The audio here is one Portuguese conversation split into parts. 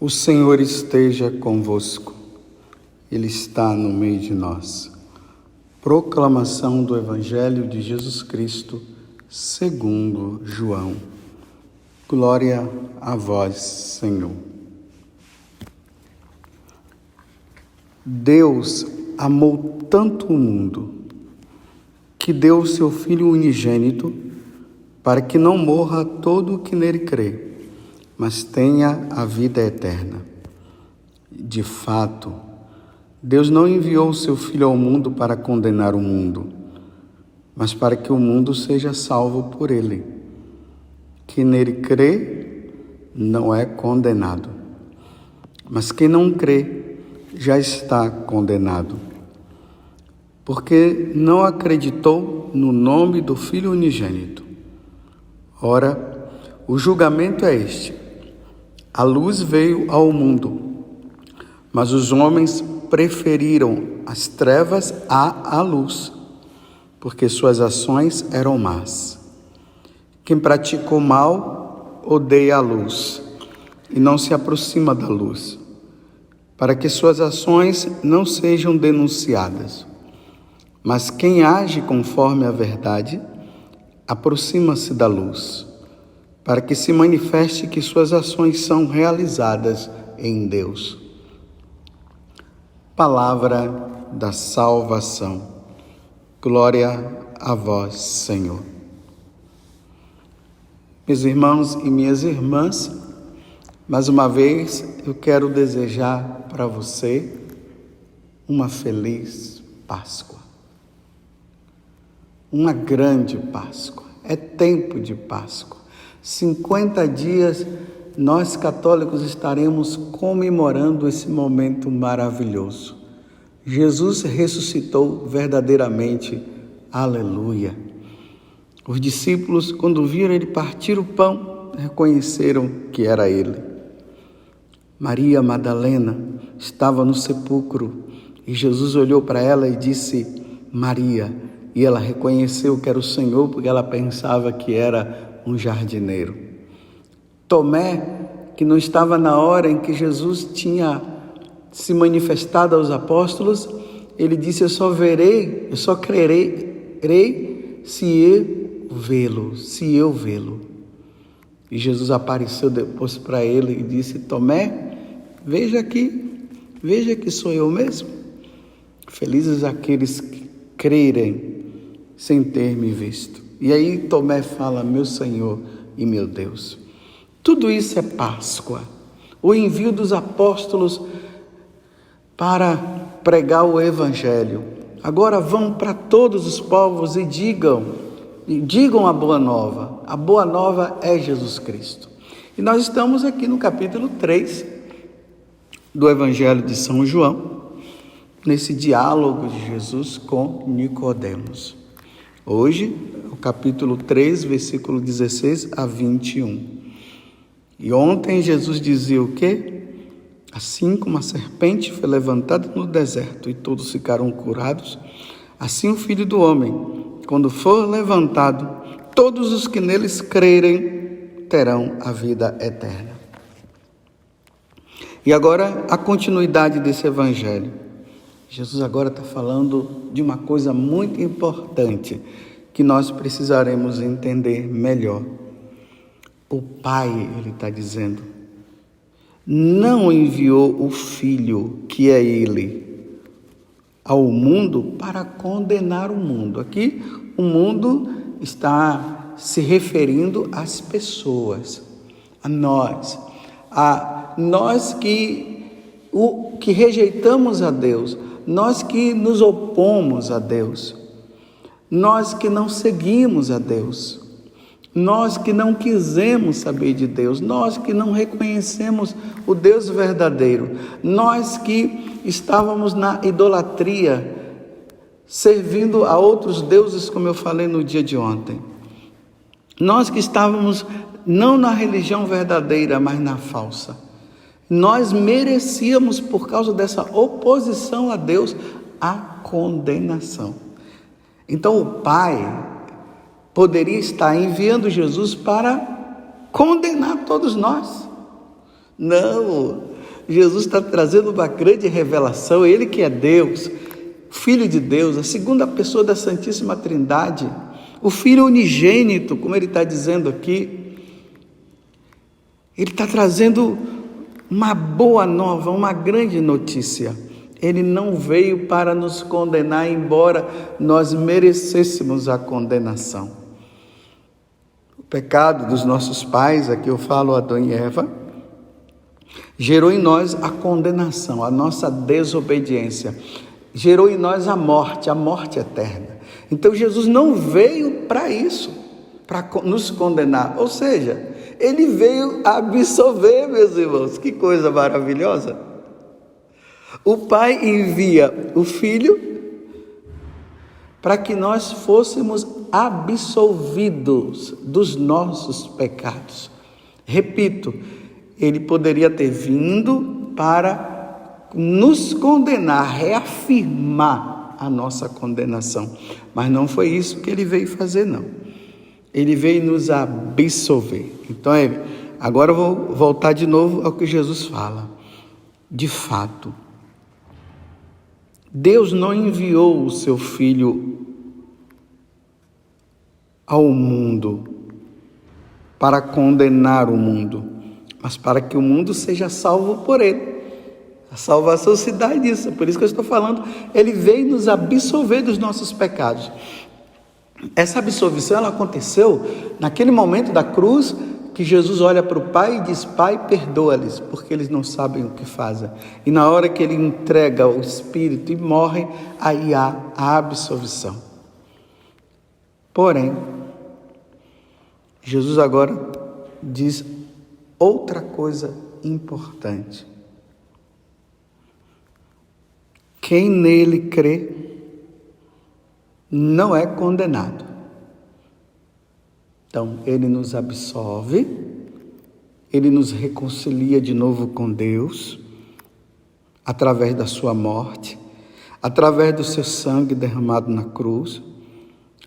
O Senhor esteja convosco, Ele está no meio de nós. Proclamação do Evangelho de Jesus Cristo, segundo João. Glória a vós, Senhor. Deus amou tanto o mundo, que deu o seu Filho unigênito, para que não morra todo o que nele crê, mas tenha a vida eterna. De fato, Deus não enviou o seu Filho ao mundo para condenar o mundo, mas para que o mundo seja salvo por ele. Quem nele crê não é condenado, mas quem não crê já está condenado, porque não acreditou no nome do Filho unigênito. Ora, o julgamento é este: a luz veio ao mundo, mas os homens preferiram as trevas à luz, porque suas ações eram más. Quem pratica o mal odeia a luz e não se aproxima da luz, para que suas ações não sejam denunciadas. Mas quem age conforme a verdade aproxima-se da luz, para que se manifeste que suas ações são realizadas em Deus. Palavra da salvação. Glória a vós, Senhor. Meus irmãos e minhas irmãs, mais uma vez eu quero desejar para você uma feliz Páscoa. Uma grande Páscoa. É tempo de Páscoa. 50 dias nós católicos estaremos comemorando esse momento maravilhoso. Jesus ressuscitou verdadeiramente. Aleluia. Os discípulos, quando viram ele partir o pão, reconheceram que era ele. Maria Madalena estava no sepulcro e Jesus olhou para ela e disse: Maria. E ela reconheceu que era o Senhor, porque ela pensava que era um jardineiro. Tomé, que não estava na hora em que Jesus tinha se manifestado aos apóstolos, ele disse: eu só crerei se eu vê-lo. E Jesus apareceu depois para ele e disse: Tomé, veja que sou eu mesmo. Felizes aqueles que crerem sem ter me visto. E aí Tomé fala: meu Senhor e meu Deus. Tudo isso é Páscoa. O envio dos apóstolos para pregar o Evangelho. Agora vão para todos os povos e digam a boa nova. A boa nova é Jesus Cristo. E nós estamos aqui no capítulo 3 do Evangelho de São João, nesse diálogo de Jesus com Nicodemos. Hoje, o capítulo 3, versículo 16 a 21. E ontem Jesus dizia o quê? Assim como a serpente foi levantada no deserto e todos ficaram curados, assim o Filho do Homem, quando for levantado, todos os que neles crerem terão a vida eterna. E agora a continuidade desse evangelho. Jesus agora está falando de uma coisa muito importante que nós precisaremos entender melhor. O Pai, ele está dizendo, não enviou o Filho, que é Ele, ao mundo para condenar o mundo. Aqui o mundo está se referindo às pessoas, a nós que rejeitamos a Deus, nós que nos opomos a Deus, nós que não seguimos a Deus, nós que não quisemos saber de Deus, nós que não reconhecemos o Deus verdadeiro, nós que estávamos na idolatria, servindo a outros deuses, como eu falei no dia de ontem. Nós que estávamos não na religião verdadeira, mas na falsa. Nós merecíamos, por causa dessa oposição a Deus, a condenação. Então o Pai poderia estar enviando Jesus para condenar todos nós. Não, Jesus está trazendo uma grande revelação. Ele que é Deus, Filho de Deus, a segunda pessoa da Santíssima Trindade, o Filho unigênito, como ele está dizendo aqui. Ele está trazendo uma boa nova, uma grande notícia. Ele não veio para nos condenar, embora nós merecêssemos a condenação. O pecado dos nossos pais, aqui eu falo Adão e Eva, gerou em nós a condenação, a nossa desobediência. Gerou em nós a morte eterna. Então Jesus não veio para isso, para nos condenar. Ou seja, ele veio absolver, meus irmãos. Que coisa maravilhosa. O Pai envia o Filho para que nós fôssemos absolvidos dos nossos pecados. Repito, ele poderia ter vindo para nos condenar, reafirmar a nossa condenação, mas não foi isso que ele veio fazer, não. Ele veio nos absolver. Então, agora eu vou voltar de novo ao que Jesus fala. De fato, Deus não enviou o seu Filho ao mundo para condenar o mundo, mas para que o mundo seja salvo por ele. A salvação se dá disso, por isso que eu estou falando. Ele veio nos absolver dos nossos pecados. Essa absolvição, ela aconteceu naquele momento da cruz, que Jesus olha para o Pai e diz: Pai, perdoa-lhes, porque eles não sabem o que fazem. E na hora que ele entrega o Espírito e morre, aí há a absolvição. Porém, Jesus agora diz outra coisa importante. Quem nele crê não é condenado. Então, ele nos absolve, ele nos reconcilia de novo com Deus, através da sua morte, através do seu sangue derramado na cruz.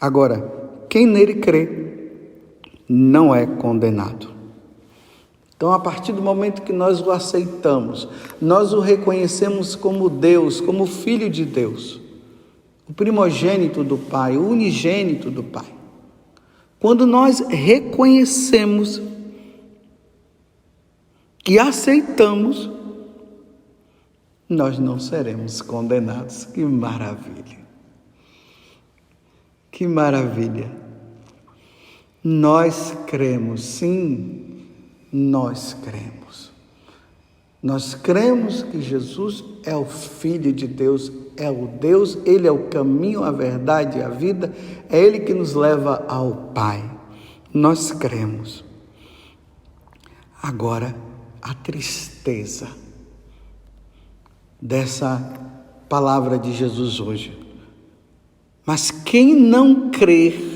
Agora, quem nele crê não é condenado. Então, a partir do momento que nós o aceitamos, nós o reconhecemos como Deus, como Filho de Deus, o primogênito do Pai, o unigênito do Pai. Quando nós reconhecemos e aceitamos, nós não seremos condenados. Que maravilha! Que maravilha! Nós cremos, sim, nós cremos. Nós cremos que Jesus é o Filho de Deus, é o Deus, Ele é o caminho, a verdade e a vida, é Ele que nos leva ao Pai. Nós cremos. Agora, a tristeza dessa palavra de Jesus hoje. Mas quem não crer,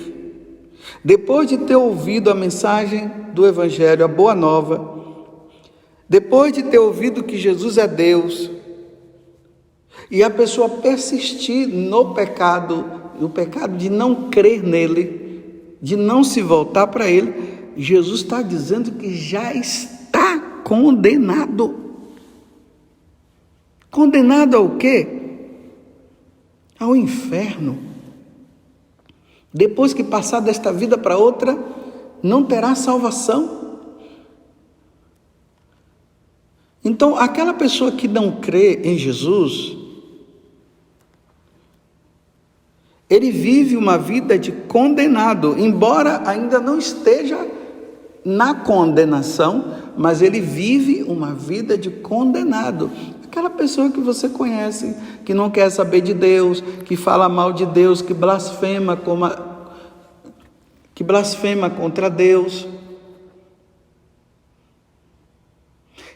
depois de ter ouvido a mensagem do Evangelho, a Boa Nova, depois de ter ouvido que Jesus é Deus, e a pessoa persistir no pecado, o pecado de não crer nele, de não se voltar para ele, Jesus está dizendo que já está condenado. Condenado ao quê? Ao inferno. Depois que passar desta vida para outra, não terá salvação. Então, aquela pessoa que não crê em Jesus, ele vive uma vida de condenado, embora ainda não esteja na condenação, mas ele vive uma vida de condenado. Aquela pessoa que você conhece, que não quer saber de Deus, que fala mal de Deus, que blasfema contra Deus,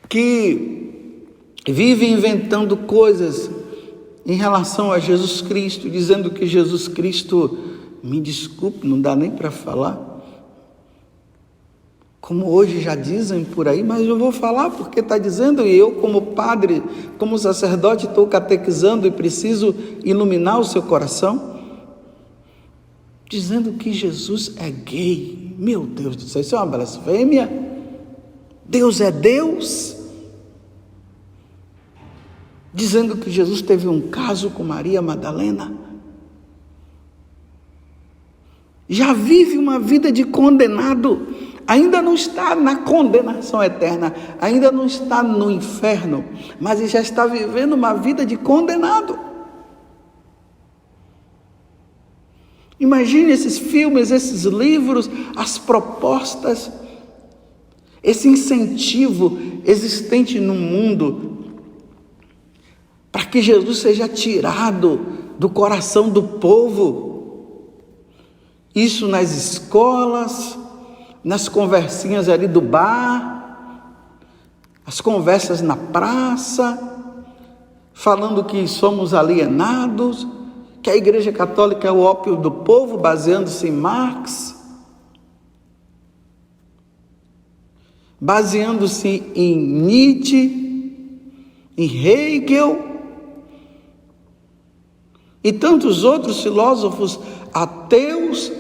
que vive inventando coisas em relação a Jesus Cristo, dizendo que Jesus Cristo, me desculpe, não dá nem para falar, como hoje já dizem por aí, mas eu vou falar porque está dizendo, e eu como padre, como sacerdote, estou catequizando e preciso iluminar o seu coração, dizendo que Jesus é gay. Meu Deus do céu, isso é uma blasfêmia. Deus é Deus. dizendo que Jesus teve um caso com Maria Madalena. Já vive uma vida de condenado, ainda não está na condenação eterna, ainda não está no inferno, mas ele já está vivendo uma vida de condenado. Imagine esses filmes, esses livros, as propostas, esse incentivo existente no mundo para que Jesus seja tirado do coração do povo. Isso nas escolas, nas conversinhas ali do bar, as conversas na praça, falando que somos alienados, que a Igreja Católica é o ópio do povo, baseando-se em Marx, baseando-se em Nietzsche, em Hegel e tantos outros filósofos ateus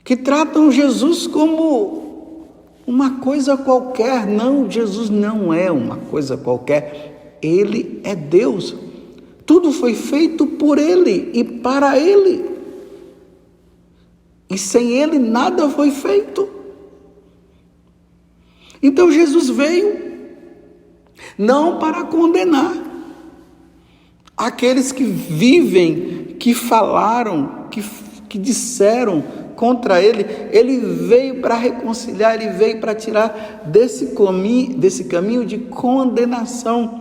que tratam Jesus como uma coisa qualquer. Não, Jesus não é uma coisa qualquer. Ele é Deus. Tudo foi feito por Ele e para Ele. E sem Ele nada foi feito. Então Jesus veio não para condenar aqueles que vivem, que falaram, que disseram contra Ele. Ele veio para reconciliar, Ele veio para tirar desse caminho de condenação.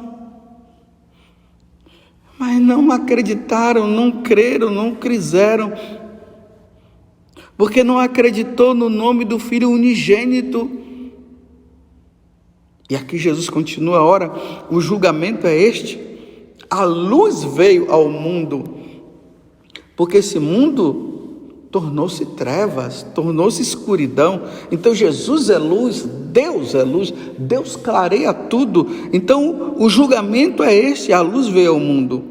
Mas não acreditaram, não creram, não quiseram, porque não acreditou no nome do Filho unigênito. E aqui Jesus continua: ora, o julgamento é este: a luz veio ao mundo, porque esse mundo tornou-se trevas, tornou-se escuridão. Então Jesus é luz, Deus clareia tudo. Então o julgamento é este: a luz veio ao mundo,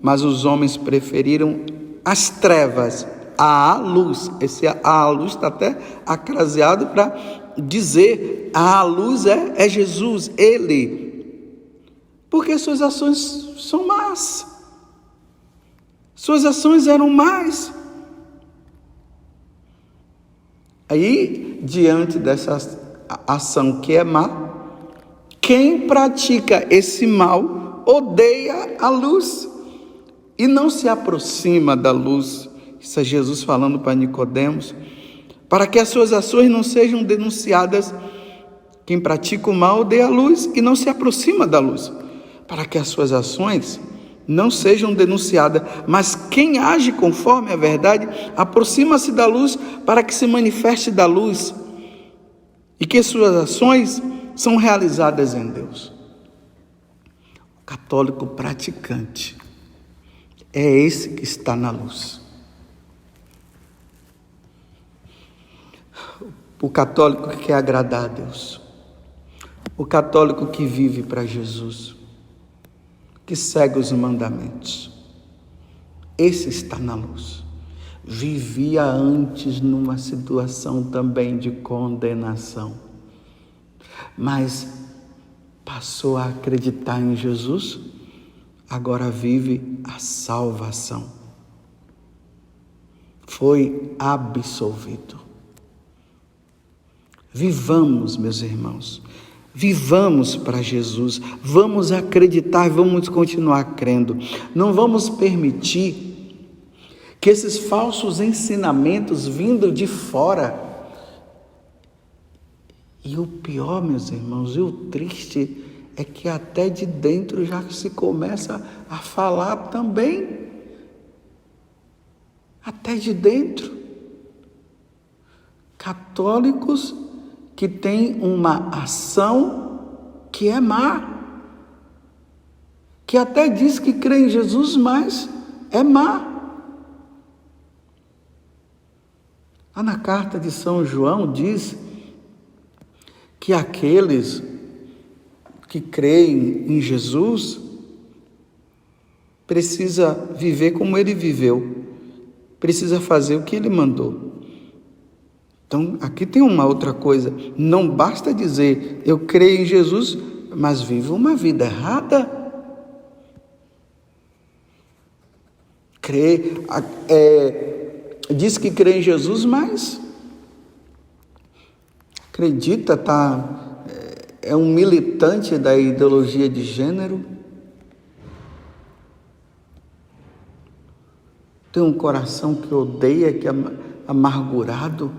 mas os homens preferiram as trevas à luz. Esse a luz está até acraseado para dizer: a luz é Jesus, Ele, porque suas ações são más, suas ações eram más. Aí, diante dessa ação que é má, quem pratica esse mal odeia a luz e não se aproxima da luz. Isso é Jesus falando para Nicodemos, para que as suas ações não sejam denunciadas. Quem pratica o mal odeia a luz e não se aproxima da luz, para que as suas ações não sejam denunciadas. Mas quem age conforme a verdade aproxima-se da luz, para que se manifeste da luz e que suas ações são realizadas em Deus. O católico praticante é esse que está na luz. O católico que quer agradar a Deus, o católico que vive para Jesus, que segue os mandamentos, esse está na luz. Vivia antes numa situação também de condenação, mas passou a acreditar em Jesus, agora vive a salvação. Foi absolvido. Vivamos, meus irmãos, vivamos para Jesus, vamos acreditar, vamos continuar crendo. Não vamos permitir que esses falsos ensinamentos vindo de fora, e o pior, meus irmãos, e o triste é que até de dentro já se começa a falar também, até de dentro, católicos que têm uma ação que é má, que até diz que crê em Jesus, mas é má. Lá na carta de São João diz que aqueles que creem em Jesus precisa viver como ele viveu, precisa fazer o que ele mandou. Então, aqui tem uma outra coisa. Não basta dizer, eu creio em Jesus, mas vivo uma vida errada. Diz que crê em Jesus, mas acredita, é um militante da ideologia de gênero. Tem um coração que odeia, que é amargurado.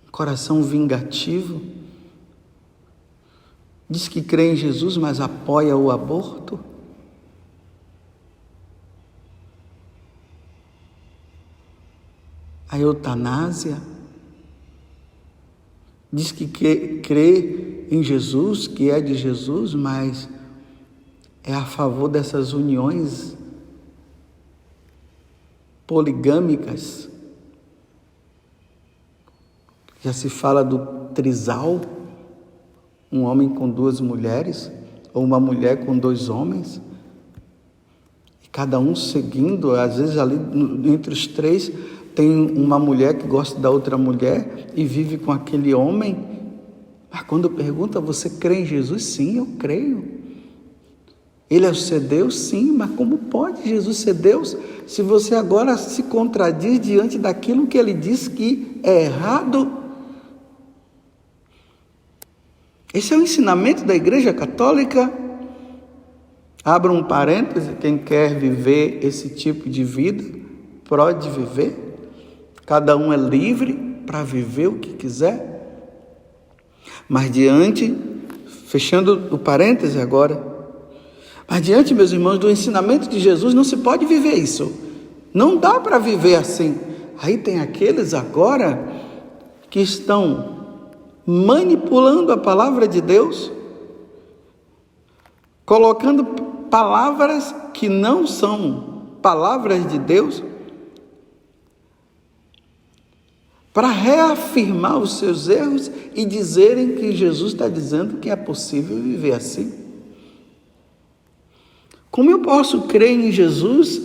Um coração vingativo. Diz que crê em Jesus, mas apoia o aborto. A eutanásia. Diz que crê em Jesus, que é de Jesus, mas é a favor dessas uniões poligâmicas. Já se fala do trisal, um homem com 2 mulheres, ou uma mulher com 2 homens, e cada um seguindo, às vezes ali entre os 3, tem uma mulher que gosta da outra mulher e vive com aquele homem. Mas quando pergunta, você crê em Jesus? Sim, eu creio. Ele é o ser Deus? Sim, mas como pode Jesus ser Deus se você agora se contradiz diante daquilo que ele diz que é errado? Esse é o ensinamento da Igreja Católica. Abra um parêntese, quem quer viver esse tipo de vida, pode viver. Cada um é livre para viver o que quiser. Mas fechando o parêntese agora, mas diante, meus irmãos, do ensinamento de Jesus, não se pode viver isso. Não dá para viver assim. Aí tem aqueles agora que estão manipulando a palavra de Deus, colocando palavras que não são palavras de Deus, para reafirmar os seus erros e dizerem que Jesus está dizendo que é possível viver assim. Como eu posso crer em Jesus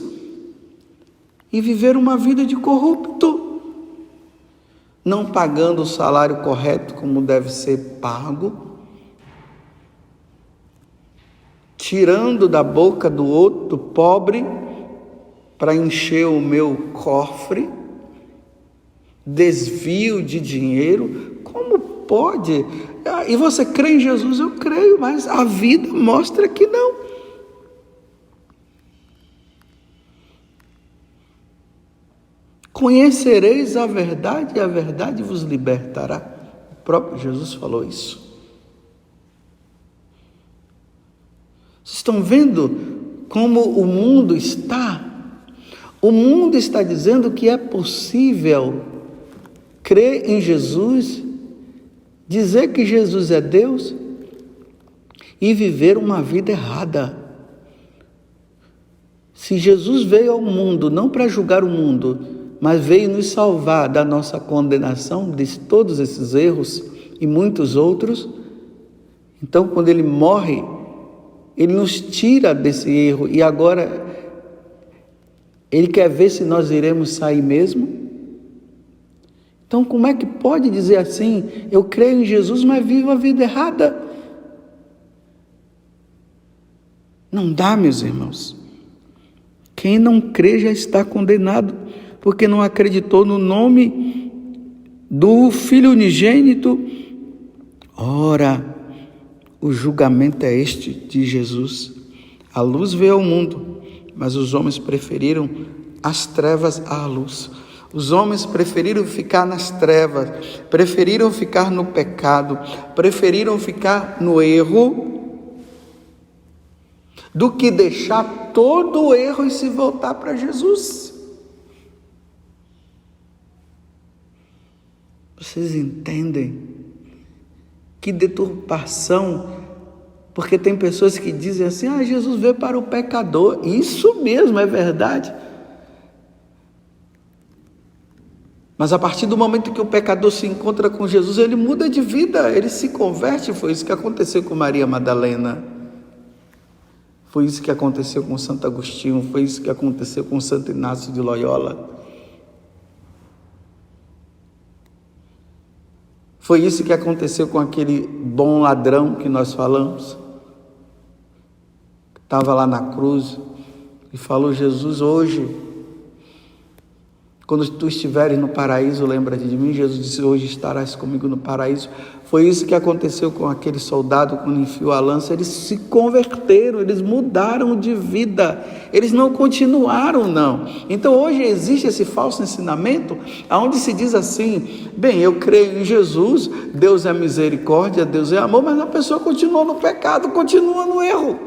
e viver uma vida de corrupto, não pagando o salário correto como deve ser pago, tirando da boca do outro pobre para encher o meu cofre, desvio de dinheiro? Como pode? E você crê em Jesus? Eu creio, mas a vida mostra que não. Conhecereis a verdade e a verdade vos libertará. O próprio Jesus falou isso. Vocês estão vendo como o mundo está? O mundo está dizendo que é possível crer em Jesus, dizer que Jesus é Deus e viver uma vida errada. Se Jesus veio ao mundo não para julgar o mundo, mas veio nos salvar da nossa condenação, de todos esses erros e muitos outros, então quando ele morre, ele nos tira desse erro e agora ele quer ver se nós iremos sair mesmo. Então como é que pode dizer assim, eu creio em Jesus, mas vivo a vida errada? Não dá, meus irmãos. Quem não crê já está condenado, porque não acreditou no nome do Filho unigênito. Ora, o julgamento é este de Jesus. A luz veio ao mundo, mas os homens preferiram as trevas à luz. Os homens preferiram ficar nas trevas, preferiram ficar no pecado, preferiram ficar no erro, do que deixar todo o erro e se voltar para Jesus. Vocês entendem? Que deturpação, porque tem pessoas que dizem assim, Jesus veio para o pecador. Isso mesmo, é verdade. Mas a partir do momento que o pecador se encontra com Jesus, ele muda de vida, ele se converte. Foi isso que aconteceu com Maria Madalena. Foi isso que aconteceu com Santo Agostinho, foi isso que aconteceu com Santo Inácio de Loyola. Foi isso que aconteceu com aquele bom ladrão que nós falamos. Estava lá na cruz e falou: Jesus, hoje, quando tu estiveres no paraíso, lembra-te de mim. Jesus disse: hoje estarás comigo no paraíso. Foi isso que aconteceu com aquele soldado quando enfiou a lança. Eles se converteram, eles mudaram de vida, eles não continuaram, não. Então hoje existe esse falso ensinamento, onde se diz assim: bem, eu creio em Jesus, Deus é misericórdia, Deus é amor, mas a pessoa continua no pecado, continua no erro.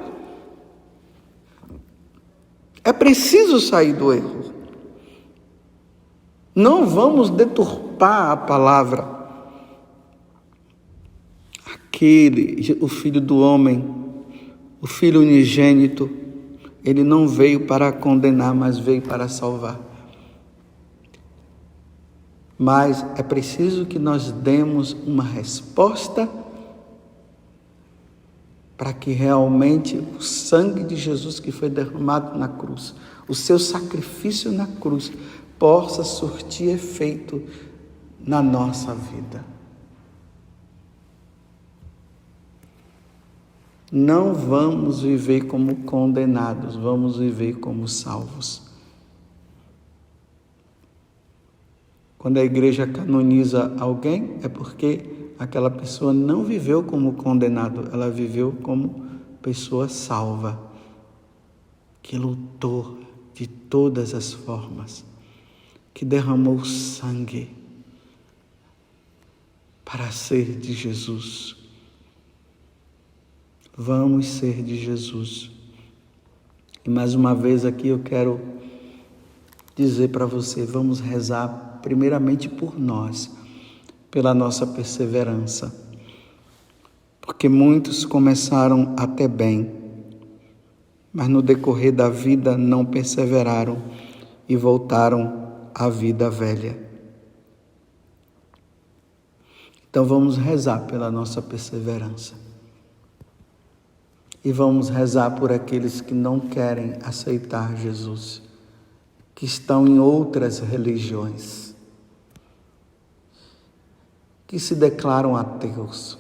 É preciso sair do erro. Não vamos deturpar a palavra. O Filho do Homem, o Filho unigênito, ele não veio para condenar, mas veio para salvar. Mas é preciso que nós demos uma resposta para que realmente o sangue de Jesus que foi derramado na cruz, o seu sacrifício na cruz, possa surtir efeito na nossa vida. Não vamos viver como condenados, vamos viver como salvos. Quando a igreja canoniza alguém, é porque aquela pessoa não viveu como condenado, ela viveu como pessoa salva, que lutou de todas as formas, que derramou sangue para ser de Jesus. Vamos ser de Jesus. E mais uma vez aqui eu quero dizer para você, vamos rezar primeiramente por nós, pela nossa perseverança. Porque muitos começaram até bem, mas no decorrer da vida não perseveraram e voltaram à vida velha. Então vamos rezar pela nossa perseverança. E vamos rezar por aqueles que não querem aceitar Jesus, que estão em outras religiões, que se declaram ateus,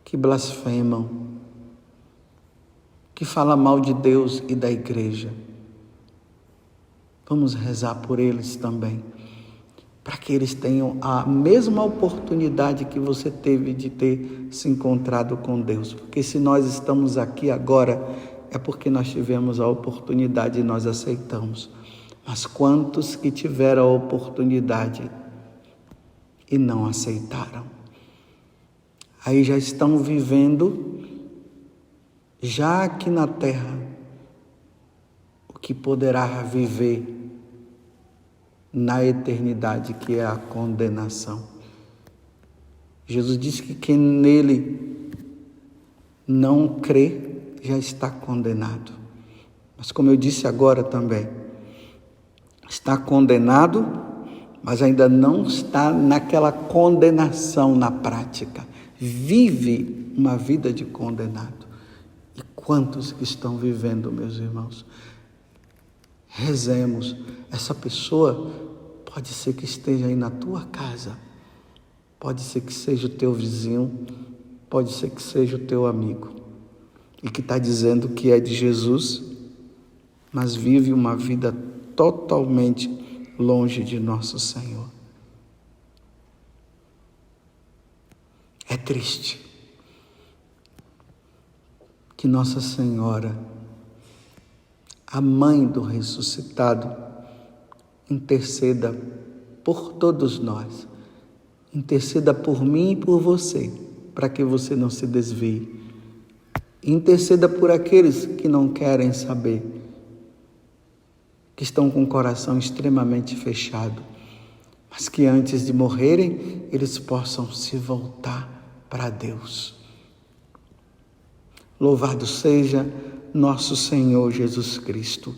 que blasfemam, que falam mal de Deus e da igreja. Vamos rezar por eles também, para que eles tenham a mesma oportunidade que você teve de ter se encontrado com Deus. Porque se nós estamos aqui agora, é porque nós tivemos a oportunidade e nós aceitamos. Mas quantos que tiveram a oportunidade e não aceitaram? Aí já estão vivendo, já aqui na terra, o que poderá viver na eternidade, que é a condenação. Jesus disse que quem nele não crê já está condenado. Mas como eu disse agora também, está condenado, mas ainda não está naquela condenação na prática. Vive uma vida de condenado. E quantos que estão vivendo, meus irmãos? Rezemos. Essa pessoa pode ser que esteja aí na tua casa, pode ser que seja o teu vizinho, pode ser que seja o teu amigo, e que está dizendo que é de Jesus, mas vive uma vida totalmente longe de nosso Senhor. É triste que Nossa Senhora, a mãe do ressuscitado, interceda por todos nós, interceda por mim e por você, para que você não se desvie, interceda por aqueles que não querem saber, que estão com o coração extremamente fechado, mas que antes de morrerem, eles possam se voltar para Deus. Louvado seja nosso Senhor Jesus Cristo,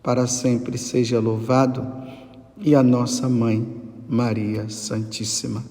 para sempre seja louvado, e a nossa Mãe, Maria Santíssima.